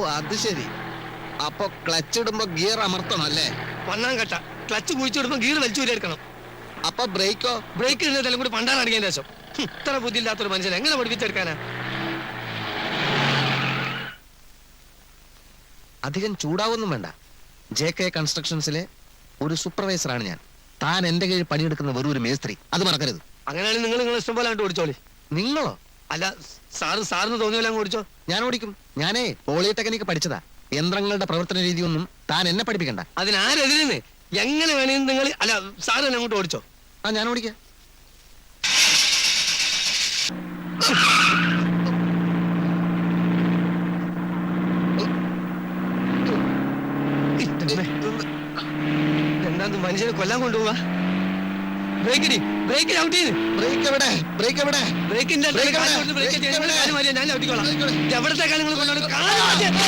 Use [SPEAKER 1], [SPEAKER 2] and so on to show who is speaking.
[SPEAKER 1] അത് ശരി. അപ്പൊ ക്ലച്ച് ഇടുമ്പോ ഗിയർ അമർത്തണം അല്ലേ?
[SPEAKER 2] ഒന്നാം ഘട്ട ക്ലച്ച് കുഴിച്ചിടുമ്പോ ഗീർ വലിച്ചൂരിയെടുക്കണം.
[SPEAKER 1] അപ്പൊ ബ്രേക്കോ?
[SPEAKER 2] ബ്രേക്ക് ഇടുന്നതെല്ലാം കൂടി പണ്ടാണ് അടിക്കാൻ ശേഷം. ഇത്ര ബുദ്ധിയില്ലാത്തൊരു മനുഷ്യൻ എങ്ങനെ പഠിപ്പിച്ചെടുക്കാനാ?
[SPEAKER 1] അധികം ചൂടാവൊന്നും വേണ്ട. JK കൺസ്ട്രക്ഷൻസിലെ ഒരു സൂപ്പർവൈസറാണ് ഞാൻ. താൻ എന്റെ കീഴിൽ പണിയെടുക്കുന്ന വെറും ഒരു മേസ്ത്രി, അത് മറക്കരുത്.
[SPEAKER 2] അങ്ങനെയാണെങ്കിൽ നിങ്ങൾ ഇഷ്ടം പോലെ അങ്ങോട്ട് ഓടിച്ചോളി.
[SPEAKER 1] നിങ്ങളോ?
[SPEAKER 2] അല്ല, സാറിന് തോന്നിയല്ല അങ്ങ് ഓടിച്ചോ.
[SPEAKER 1] ഞാൻ ഓടിക്കും. ഞാനേ പോളിടെക്നിക്ക് പഠിച്ചതാ. യന്ത്രങ്ങളുടെ പ്രവർത്തന രീതിയൊന്നും താൻ എന്നെ പഠിപ്പിക്കണ്ട.
[SPEAKER 2] അതിനാരെതിരെന്ന് എങ്ങനെ വേണമെന്ന് നിങ്ങൾ അല്ല സാറ് തന്നെ അങ്ങോട്ട് ഓടിച്ചോ.
[SPEAKER 1] ആ, ഞാൻ ഓടിക്കാം.
[SPEAKER 2] എന്താ മനുഷ്യനെ കൊല്ലാൻ കൊണ്ടുപോവാ? ബ്രേക്ക് ഔട്ട് ചെയ്ത്
[SPEAKER 1] ബ്രേക്ക് എവിടെ? ബ്രേക്ക് എവിടെ?
[SPEAKER 2] ബ്രേക്കിന്റെ
[SPEAKER 1] ഞാൻ
[SPEAKER 2] എവിടത്തെ കാര്യങ്ങൾ കൊണ്ടുപോകും.